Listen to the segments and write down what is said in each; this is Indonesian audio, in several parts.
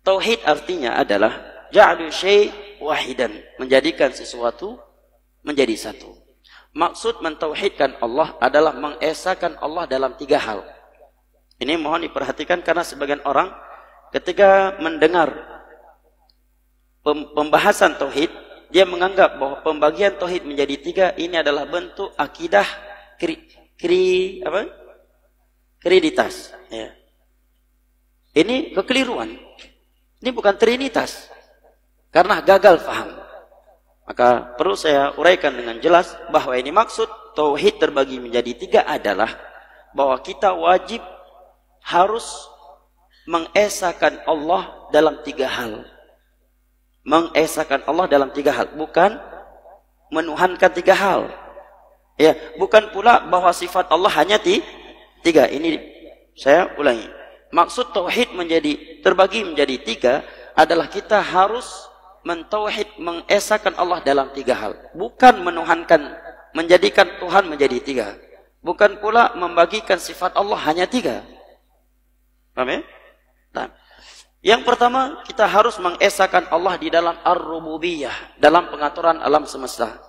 Tauhid artinya adalah ja'lu syai' wahidan, menjadikan sesuatu menjadi satu. Maksud mentauhidkan Allah adalah mengesahkan Allah dalam 3 hal. Ini mohon diperhatikan karena sebagian orang ketika mendengar pembahasan tauhid, dia menganggap bahwa pembagian tauhid menjadi 3 ini adalah bentuk akidah kreditas. Ya. Ini kekeliruan. Ini bukan trinitas. Karena gagal faham. Maka perlu saya uraikan dengan jelas bahwa ini maksud tauhid terbagi menjadi 3 adalah bahwa kita wajib harus mengesahkan Allah dalam 3 hal. Mengesahkan Allah dalam 3 hal, bukan menuhankan 3 hal. Ya, bukan pula bahwa sifat Allah hanya 3. Ini saya ulangi. Maksud tauhid terbagi menjadi 3 adalah kita harus mentauhid, mengesahkan Allah dalam 3 hal, bukan menuhankan, menjadikan Tuhan menjadi 3. Bukan pula membagikan sifat Allah hanya 3. Paham ya? Nah, yang pertama, kita harus mengesahkan Allah di dalam ar-rububiyah, dalam pengaturan alam semesta.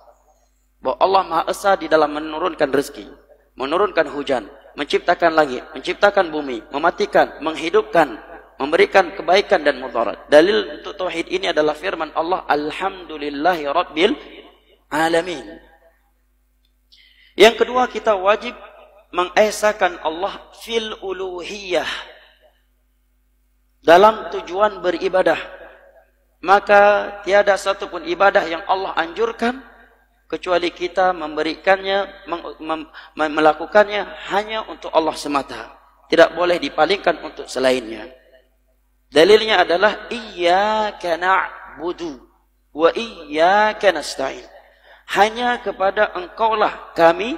Bahwa Allah Maha Esa di dalam menurunkan rezeki, menurunkan hujan, menciptakan langit, menciptakan bumi, mematikan, menghidupkan, memberikan kebaikan dan mudarat. Dalil untuk tauhid ini adalah firman Allah, Alhamdulillahi Rabbil Alamin. Yang kedua, kita wajib mengesahkan Allah fil uluhiyah, dalam tujuan beribadah. Maka tiada satupun ibadah yang Allah anjurkan kecuali kita memberikannya, melakukannya hanya untuk Allah semata. Tidak boleh dipalingkan untuk selainnya. Dalilnya adalah iyyaka na'budu wa iyyaka nasta'in. Hanya kepada Engkaulah kami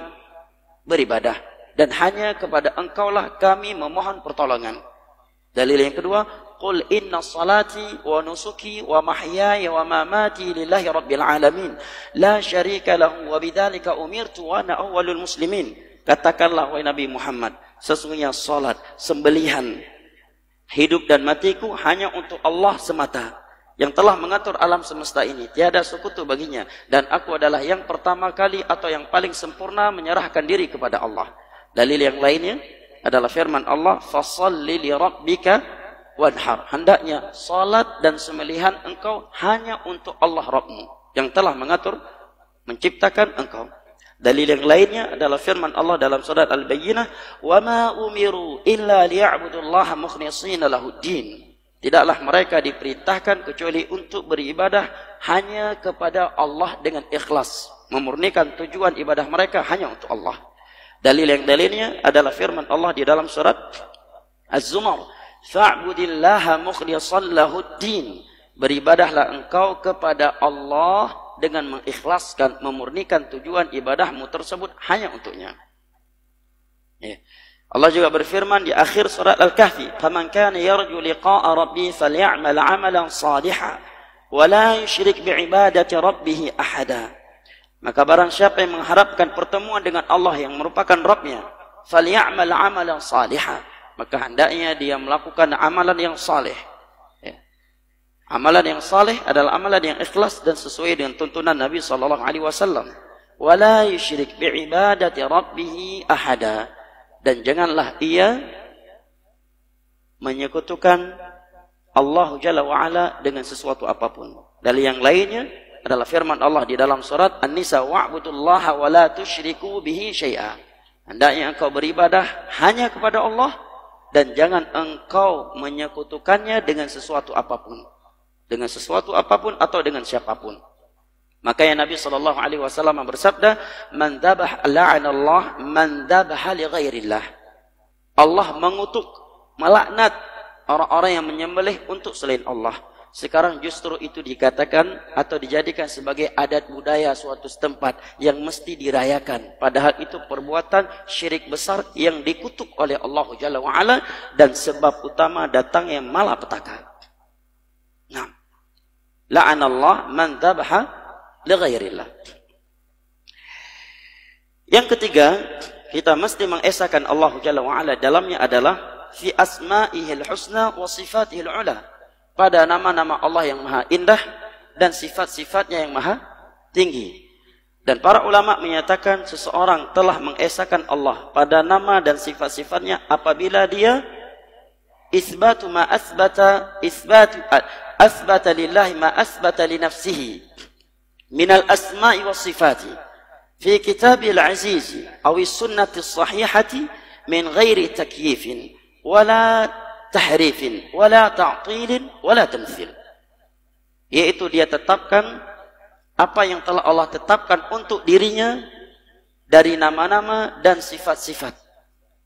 beribadah dan hanya kepada Engkaulah kami memohon pertolongan. Dalil yang kedua, qul inna salati wa nusuki wa mahyaya wa mamati lillahi rabbil alamin la syarika lahu wa bidzalika umirtu wa ana awwalul muslimin. Katakanlah wahai Nabi Muhammad, sesungguhnya salat, sembelihan, hidup dan matiku hanya untuk Allah semata yang telah mengatur alam semesta ini, tiada sekutu baginya, dan aku adalah yang pertama kali atau yang paling sempurna menyerahkan diri kepada Allah. Dalil yang lainnya adalah firman Allah, fasalli li rabbika wanhar. Hendaknya salat dan sembelihan engkau hanya untuk Allah Rabbmu yang telah mengatur, menciptakan engkau. Dalil yang lainnya adalah firman Allah dalam surat Al-Bayyinah, wa ma umiru illa liya'budullaha mukhlishina lahuddin. Tidaklah mereka diperintahkan kecuali untuk beribadah hanya kepada Allah dengan ikhlas, memurnikan tujuan ibadah mereka hanya untuk Allah. Dalil yang lainnya adalah firman Allah di dalam surat Az-Zumar, fa'budillaha mukhlishan lahuddin. Beribadahlah engkau kepada Allah dengan mengikhlaskan, memurnikan tujuan ibadahmu tersebut hanya untuknya. Ya. Allah juga berfirman di akhir surat Al-Kahfi, faman kana yarju liqa'a rabbi falyamal 'amalan shalihan wa la yusyrik bi'ibadati rabbih ahada. Maka barang siapa yang mengharapkan pertemuan dengan Allah yang merupakan Rabbnya, falyamal 'amalan shalihan, maka hendaknya dia melakukan amalan yang saleh. Ya. Amalan yang saleh adalah amalan yang ikhlas dan sesuai dengan tuntunan Nabi sallallahu alaihi wasallam. Wa la yusyrik bi'ibadati rabbih ahada. Dan janganlah ia menyekutukan Allah Jalla wa'ala dengan sesuatu apapun. Dalil yang lainnya adalah firman Allah di dalam surat An-Nisa, wa'budullaha wa la tusyriku bihi syai'a. Hendaknya engkau beribadah hanya kepada Allah dan jangan engkau menyekutukannya dengan sesuatu apapun. Dengan sesuatu apapun atau dengan siapapun. Makanya Nabi sallallahu alaihi wasallam bersabda, "Man dzabah la'anallah man dzabaha li ghairillah." Allah mengutuk, melaknat orang-orang yang menyembelih untuk selain Allah. Sekarang justru itu dikatakan atau dijadikan sebagai adat budaya suatu setempat yang mesti dirayakan. Padahal itu perbuatan syirik besar yang dikutuk oleh Allah Jalla wa'ala dan sebab utama datangnya malapetaka. Nah, la'anallah man dzabaha li ghairillah. Yang ketiga, kita mesti mengesahkan Allah Jalla wa'ala dalamnya adalah fi asma'ihil husna wa sifatihil ula. pada nama-nama Allah yang maha indah dan sifat-sifatnya yang maha tinggi. Dan para ulama menyatakan seseorang telah mengesahkan Allah pada nama dan sifat-sifatnya apabila dia asbata lillahi ma asbata li nafsihi minal asma'i was sifati fi kitabil aziz aw sunnati sahihati min ghairi takyifin wala tahrifin wala ta'tilin wala tamthil, yaitu dia tetapkan apa yang telah Allah tetapkan untuk dirinya dari nama-nama dan sifat-sifat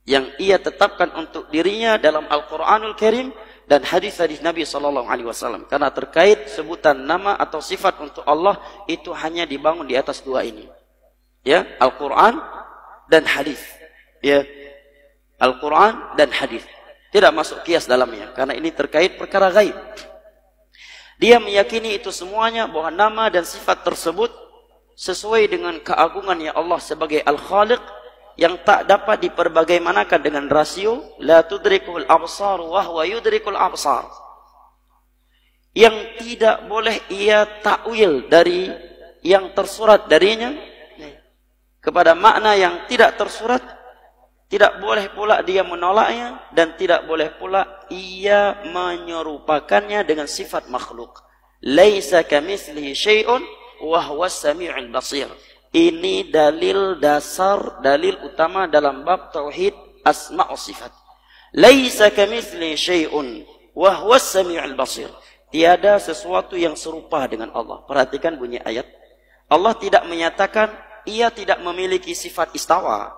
yang ia tetapkan untuk dirinya dalam Al-Quranul Karim dan hadis-hadis Nabi SAW. Karena terkait sebutan nama atau sifat untuk Allah itu hanya dibangun di atas dua ini, ya, Al-Quran dan hadis, ya, Al-Quran dan hadis. Tidak masuk kias dalamnya karena ini terkait perkara gaib. Dia meyakini itu semuanya bahwa nama dan sifat tersebut sesuai dengan keagungannya Allah sebagai Al-Khaliq yang tak dapat diperbagaimanakan dengan rasio. La tudrikul absar wa huwa yudrikul absar. Yang tidak boleh ia takwil dari yang tersurat darinya kepada makna yang tidak tersurat. Tidak boleh pula dia menolaknya dan tidak boleh pula ia menyerupakannya dengan sifat makhluk. Laisa kamitslihi syai'un wa huwas samiul basir. Ini dalil dasar, dalil utama dalam bab tauhid asma' wa sifat. Laisa kamitslihi syai'un wa huwas samiul basir. Tiada sesuatu yang serupa dengan Allah. Perhatikan bunyi ayat. Allah tidak menyatakan ia tidak memiliki sifat istawa.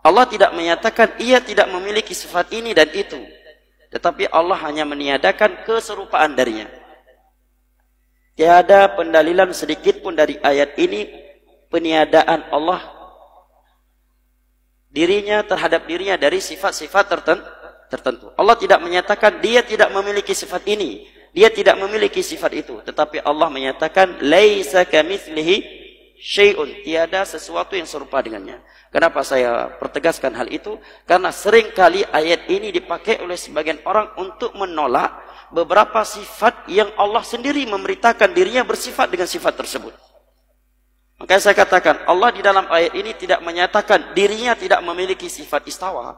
Allah tidak menyatakan ia tidak memiliki sifat ini dan itu. Tetapi Allah hanya meniadakan keserupaan darinya. Tiada pendalilan sedikit pun dari ayat ini peniadaan Allah dirinya terhadap dirinya dari sifat-sifat tertentu. Allah tidak menyatakan dia tidak memiliki sifat ini, dia tidak memiliki sifat itu. Tetapi Allah menyatakan laisa kamitslihi syai'un, tiada sesuatu yang serupa dengannya. Kenapa saya pertegaskan hal itu? Karena seringkali ayat ini dipakai oleh sebagian orang untuk menolak beberapa sifat yang Allah sendiri memberitakan dirinya bersifat dengan sifat tersebut. Makanya saya katakan, Allah di dalam ayat ini tidak menyatakan dirinya tidak memiliki sifat istawa.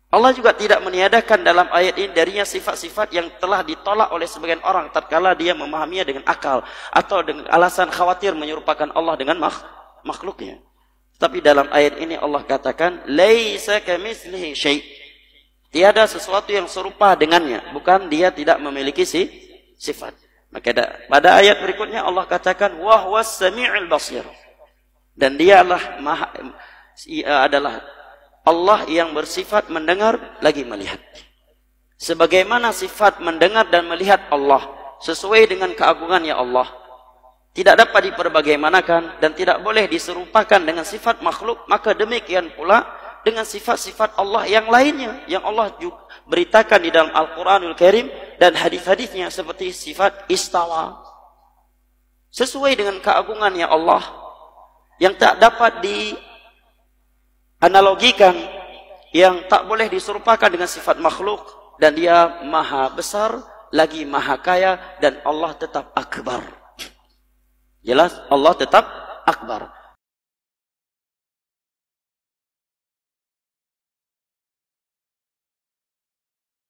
Allah juga tidak meniadakan dalam ayat ini darinya sifat-sifat yang telah ditolak oleh sebagian orang tatkala dia memahaminya dengan akal atau dengan alasan khawatir menyerupakan Allah dengan makhluknya. Tapi dalam ayat ini Allah katakan laisa kamitslihi syai'. Tiada sesuatu yang serupa dengannya, bukan dia tidak memiliki sifat. Maka pada ayat berikutnya Allah katakan wa huwas samiul basir. Dan dialah adalah Allah yang bersifat mendengar lagi melihat. Sebagaimana sifat mendengar dan melihat Allah sesuai dengan keagungannya Allah, tidak dapat diperbagaimanakan dan tidak boleh diserupakan dengan sifat makhluk, maka demikian pula dengan sifat-sifat Allah yang lainnya yang Allah beritakan di dalam Al-Quranul Karim dan hadis-hadisnya seperti sifat istawa sesuai dengan keagungannya Allah yang tak dapat dianalogikan, yang tak boleh diserupakan dengan sifat makhluk, dan dia maha besar lagi maha kaya dan Allah tetap akbar. Jelas Allah tetap akbar.